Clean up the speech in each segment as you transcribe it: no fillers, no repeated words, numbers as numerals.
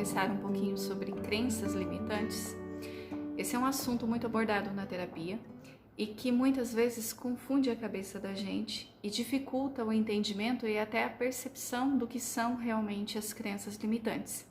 conversar um pouquinho sobre crenças limitantes. Esse é um assunto muito abordado na terapia e que muitas vezes confunde a cabeça da gente e dificulta o entendimento e até a percepção do que são realmente as crenças limitantes.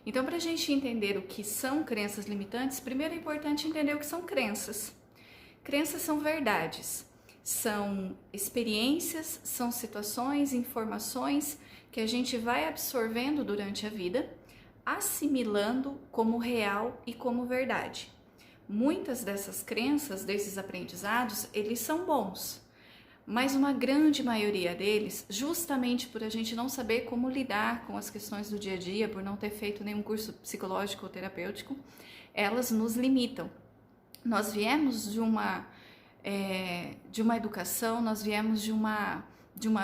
Então, para a gente entender o que são crenças limitantes, primeiro é importante entender o que são crenças. Crenças são verdades, são experiências, são situações, informações que a gente vai absorvendo durante a vida, assimilando como real e como verdade. Muitas dessas crenças, desses aprendizados, eles são bons, mas uma grande maioria deles, justamente por a gente não saber como lidar com as questões do dia a dia, por não ter feito nenhum curso psicológico ou terapêutico, elas nos limitam. Nós viemos de uma educação, nós viemos de uma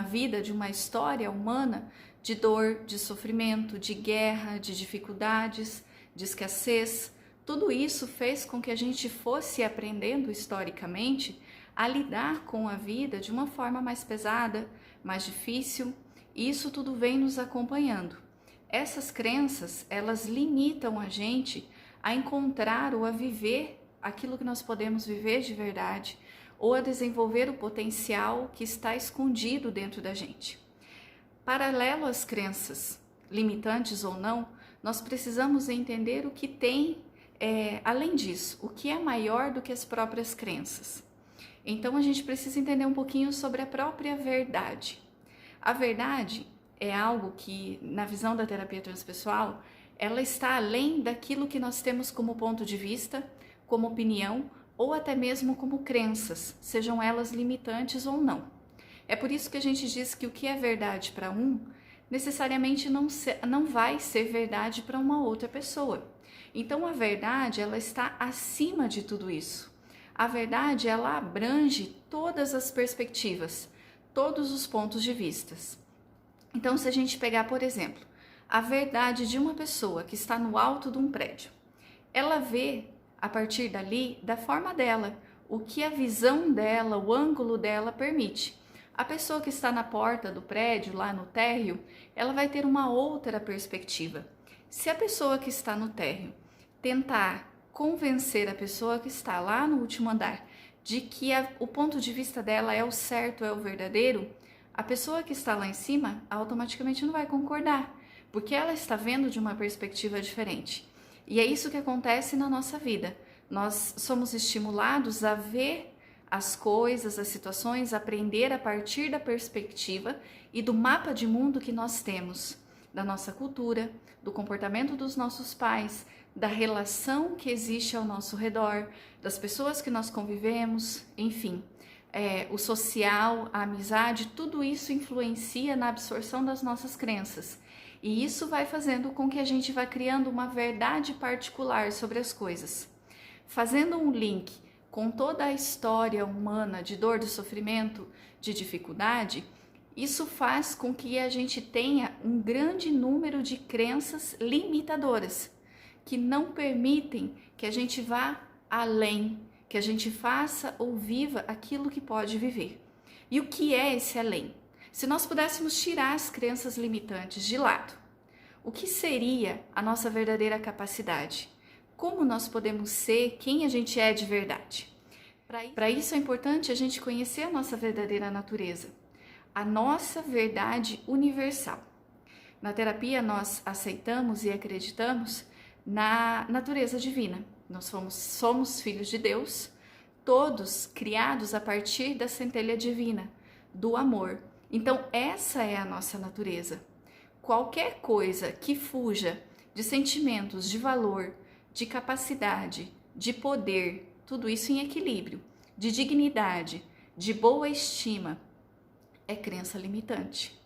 vida, de uma história humana de dor, de sofrimento, de guerra, de dificuldades, de escassez. Tudo isso fez com que a gente fosse aprendendo historicamente a lidar com a vida de uma forma mais pesada, mais difícil, e isso tudo vem nos acompanhando. Essas crenças, elas limitam a gente a encontrar ou a viver aquilo que nós podemos viver de verdade, ou a desenvolver o potencial que está escondido dentro da gente. Paralelo às crenças, limitantes ou não, nós precisamos entender o que tem além disso, o que é maior do que as próprias crenças. Então a gente precisa entender um pouquinho sobre a própria verdade. A verdade é algo que, na visão da terapia transpessoal, ela está além daquilo que nós temos como ponto de vista, como opinião ou até mesmo como crenças, sejam elas limitantes ou não. É por isso que a gente diz que o que é verdade para um, necessariamente não vai ser verdade para uma outra pessoa. Então a verdade, ela está acima de tudo isso. A verdade, ela abrange todas as perspectivas, todos os pontos de vista. Então, se a gente pegar, por exemplo, a verdade de uma pessoa que está no alto de um prédio, ela vê a partir dali da forma dela, o que a visão dela, o ângulo dela permite. A pessoa que está na porta do prédio, lá no térreo, ela vai ter uma outra perspectiva. Se a pessoa que está no térreo tentar convencer a pessoa que está lá no último andar de que o ponto de vista dela é o certo, é o verdadeiro, a pessoa que está lá em cima automaticamente não vai concordar, porque ela está vendo de uma perspectiva diferente. E é isso que acontece na nossa vida. Nós somos estimulados a ver as coisas, as situações, aprender a partir da perspectiva e do mapa de mundo que nós temos, da nossa cultura, do comportamento dos nossos pais, da relação que existe ao nosso redor, das pessoas que nós convivemos, enfim. O social, a amizade, tudo isso influencia na absorção das nossas crenças. E isso vai fazendo com que a gente vá criando uma verdade particular sobre as coisas. Fazendo um link com toda a história humana de dor, de sofrimento, de dificuldade, isso faz com que a gente tenha um grande número de crenças limitadoras, que não permitem que a gente vá além, que a gente faça ou viva aquilo que pode viver. E o que é esse além? Se nós pudéssemos tirar as crenças limitantes de lado, o que seria a nossa verdadeira capacidade? Como nós podemos ser quem a gente é de verdade? Para isso é importante a gente conhecer a nossa verdadeira natureza, a nossa verdade universal. Na terapia nós aceitamos e acreditamos na natureza divina. Nós somos filhos de Deus, todos criados a partir da centelha divina, do amor. Então essa é a nossa natureza. Qualquer coisa que fuja de sentimentos de valor, de capacidade, de poder, tudo isso em equilíbrio, de dignidade, de boa estima, é crença limitante.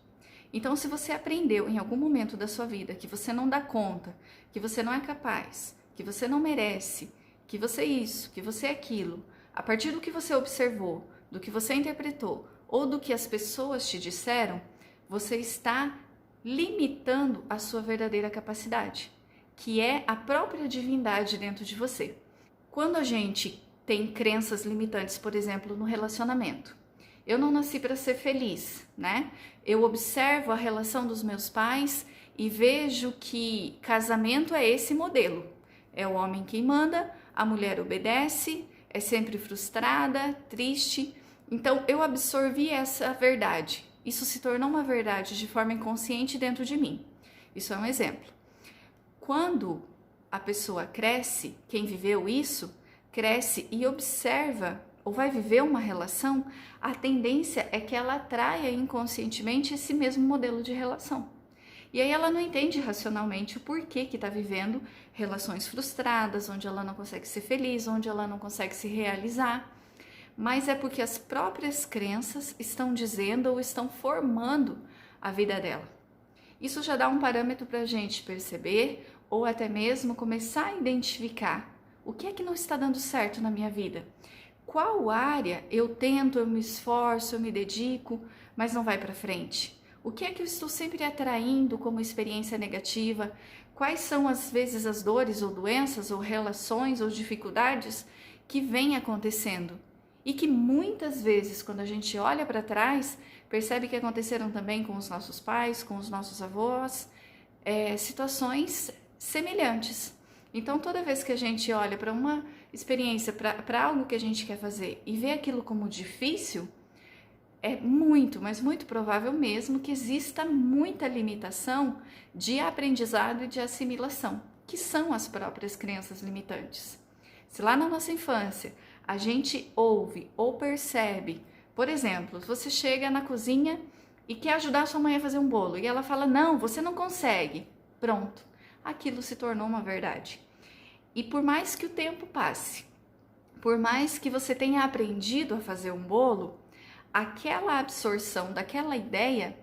Então, se você aprendeu em algum momento da sua vida que você não dá conta, que você não é capaz, que você não merece, que você é isso, que você é aquilo, a partir do que você observou, do que você interpretou ou do que as pessoas te disseram, você está limitando a sua verdadeira capacidade, que é a própria divindade dentro de você. Quando a gente tem crenças limitantes, por exemplo, no relacionamento, eu não nasci para ser feliz, né? Eu observo a relação dos meus pais e vejo que casamento é esse modelo. É o homem quem manda, a mulher obedece, é sempre frustrada, triste. Então eu absorvi essa verdade. Isso se tornou uma verdade de forma inconsciente dentro de mim. Isso é um exemplo. Quando a pessoa cresce, quem viveu isso, cresce e observa ou vai viver uma relação, a tendência é que ela atraia inconscientemente esse mesmo modelo de relação. E aí ela não entende racionalmente o porquê que está vivendo relações frustradas, onde ela não consegue ser feliz, onde ela não consegue se realizar. Mas é porque as próprias crenças estão dizendo ou estão formando a vida dela. Isso já dá um parâmetro para a gente perceber ou até mesmo começar a identificar o que é que não está dando certo na minha vida. Qual área eu tento, eu me esforço, eu me dedico, mas não vai para frente? O que é que eu estou sempre atraindo como experiência negativa? Quais são, às vezes, as dores ou doenças ou relações ou dificuldades que vêm acontecendo? E que muitas vezes, quando a gente olha para trás, percebe que aconteceram também com os nossos pais, com os nossos avós, situações semelhantes. Então, toda vez que a gente olha para uma experiência, para algo que a gente quer fazer e vê aquilo como difícil, é muito, mas muito provável mesmo que exista muita limitação de aprendizado e de assimilação, que são as próprias crenças limitantes. Se lá na nossa infância a gente ouve ou percebe, por exemplo, você chega na cozinha e quer ajudar sua mãe a fazer um bolo e ela fala, não, você não consegue. Pronto, aquilo se tornou uma verdade. E por mais que o tempo passe, por mais que você tenha aprendido a fazer um bolo, aquela absorção daquela ideia,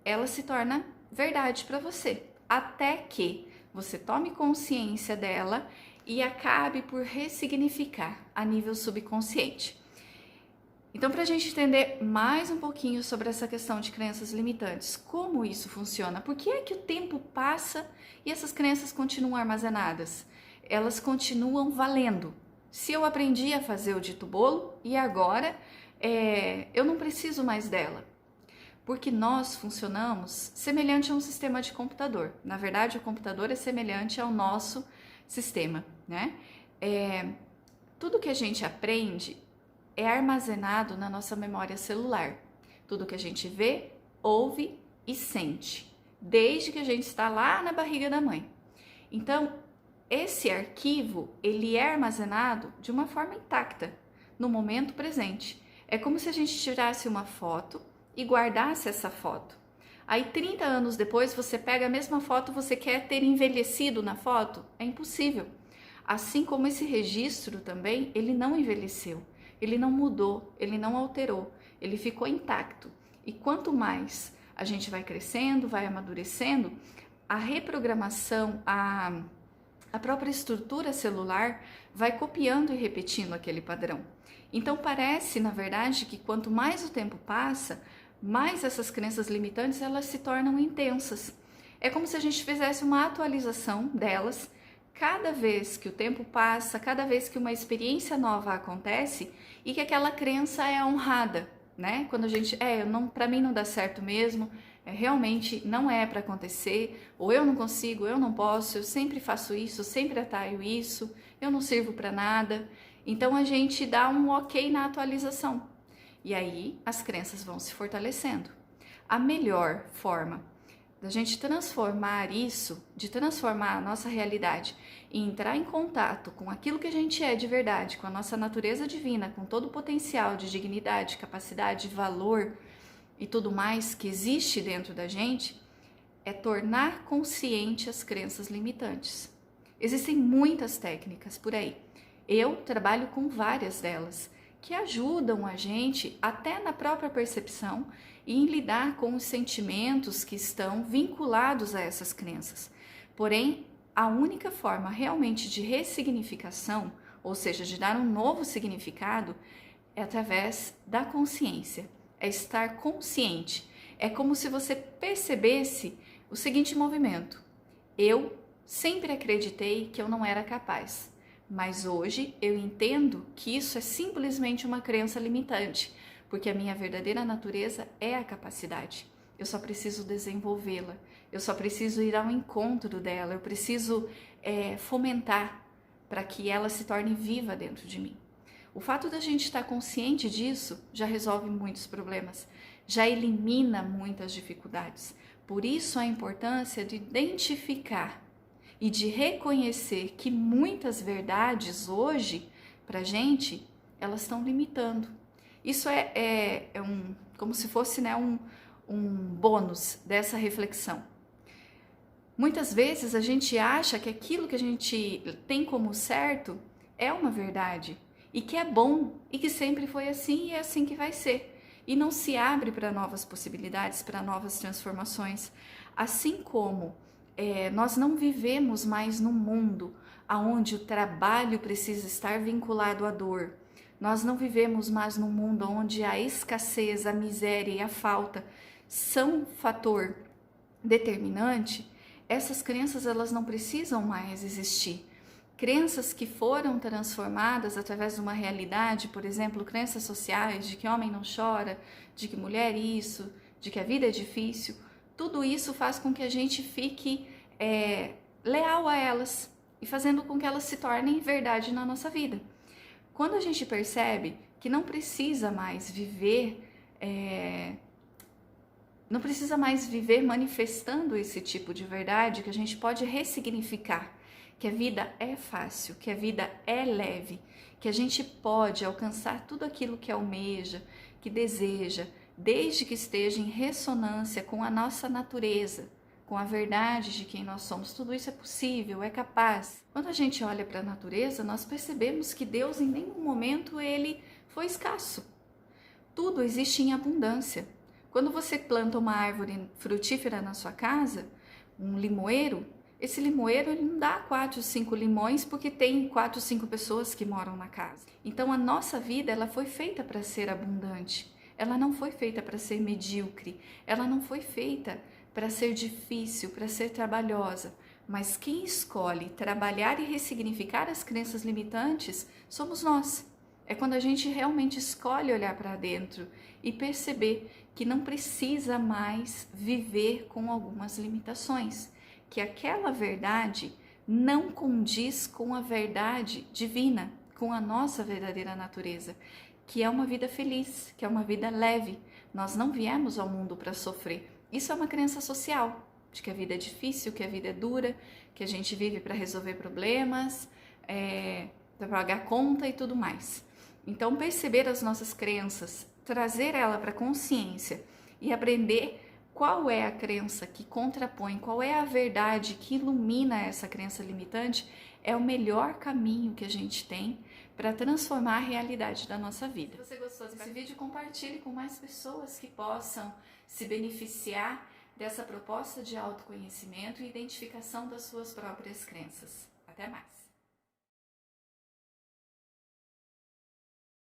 ela se torna verdade para você, até que você tome consciência dela e acabe por ressignificar a nível subconsciente. Então, para a gente entender mais um pouquinho sobre essa questão de crenças limitantes, como isso funciona, por que é que o tempo passa e essas crenças continuam armazenadas? Elas continuam valendo. Se eu aprendi a fazer o dito bolo e agora eu não preciso mais dela, porque nós funcionamos semelhante a um sistema de computador. Na verdade, o computador é semelhante ao nosso sistema, né? Tudo que a gente aprende é armazenado na nossa memória celular. Tudo que a gente vê, ouve e sente, desde que a gente está lá na barriga da mãe. Então, esse arquivo, ele é armazenado de uma forma intacta, no momento presente. É como se a gente tirasse uma foto e guardasse essa foto. Aí 30 anos depois você pega a mesma foto, você quer ter envelhecido na foto? É impossível. Assim como esse registro também, ele não envelheceu, ele não mudou, ele não alterou, ele ficou intacto. E quanto mais a gente vai crescendo, vai amadurecendo, a reprogramação, a própria estrutura celular vai copiando e repetindo aquele padrão. Então parece, na verdade, que quanto mais o tempo passa, mais essas crenças limitantes elas se tornam intensas. É como se a gente fizesse uma atualização delas cada vez que o tempo passa, cada vez que uma experiência nova acontece e que aquela crença é honrada, né? Quando a gente, para mim não dá certo mesmo, realmente não é para acontecer, ou eu não consigo, eu não posso, eu sempre faço isso, eu sempre atraio isso, eu não sirvo para nada. Então a gente dá um ok na atualização e aí as crenças vão se fortalecendo. A melhor forma da gente transformar isso, de transformar a nossa realidade e entrar em contato com aquilo que a gente é de verdade, com a nossa natureza divina, com todo o potencial de dignidade, capacidade, valor e tudo mais que existe dentro da gente, é tornar consciente as crenças limitantes. Existem muitas técnicas por aí. Eu trabalho com várias delas, que ajudam a gente até na própria percepção e em lidar com os sentimentos que estão vinculados a essas crenças. Porém, a única forma realmente de ressignificação, ou seja, de dar um novo significado, é através da consciência, é estar consciente. É como se você percebesse o seguinte movimento: eu sempre acreditei que eu não era capaz, mas hoje eu entendo que isso é simplesmente uma crença limitante, porque a minha verdadeira natureza é a capacidade. eu só preciso desenvolvê-la, eu só preciso ir ao encontro dela, eu preciso fomentar para que ela se torne viva dentro de mim. O fato da gente estar consciente disso já resolve muitos problemas, já elimina muitas dificuldades. Por isso a importância de identificar e de reconhecer que muitas verdades hoje, para a gente, elas estão limitando. Isso como se fosse, né, um bônus dessa reflexão. Muitas vezes a gente acha que aquilo que a gente tem como certo é uma verdade e que é bom e que sempre foi assim e é assim que vai ser. E não se abre para novas possibilidades, para novas transformações. Assim como nós não vivemos mais num mundo onde o trabalho precisa estar vinculado à dor. Nós não vivemos mais num mundo onde a escassez, a miséria e a falta são fator determinante. Essas crenças elas não precisam mais existir. Crenças que foram transformadas através de uma realidade, por exemplo, crenças sociais de que homem não chora, de que mulher isso, de que a vida é difícil, tudo isso faz com que a gente fique leal a elas e fazendo com que elas se tornem verdade na nossa vida. Quando a gente percebe que não precisa mais viver manifestando esse tipo de verdade, que a gente pode ressignificar, que a vida é fácil, que a vida é leve, que a gente pode alcançar tudo aquilo que almeja, que deseja, desde que esteja em ressonância com a nossa natureza, com a verdade de quem nós somos. Tudo isso é possível, é capaz. Quando a gente olha para a natureza, nós percebemos que Deus em nenhum momento ele foi escasso. Tudo existe em abundância. Quando você planta uma árvore frutífera na sua casa, um limoeiro, esse limoeiro ele não dá 4, 5 limões porque tem 4, 5 pessoas que moram na casa. Então a nossa vida ela foi feita para ser abundante. Ela não foi feita para ser medíocre. Ela não foi feita para ser difícil, para ser trabalhosa. Mas quem escolhe trabalhar e ressignificar as crenças limitantes somos nós. É quando a gente realmente escolhe olhar para dentro e perceber que não precisa mais viver com algumas limitações, que aquela verdade não condiz com a verdade divina, com a nossa verdadeira natureza, que é uma vida feliz, que é uma vida leve. Nós não viemos ao mundo para sofrer. Isso é uma crença social, de que a vida é difícil, que a vida é dura, que a gente vive para resolver problemas, para pagar conta e tudo mais. Então, perceber as nossas crenças, trazer ela para a consciência e aprender qual é a crença que contrapõe, qual é a verdade que ilumina essa crença limitante, é o melhor caminho que a gente tem para transformar a realidade da nossa vida. Se você gostou desse vídeo, compartilhe com mais pessoas que possam se beneficiar dessa proposta de autoconhecimento e identificação das suas próprias crenças. Até mais!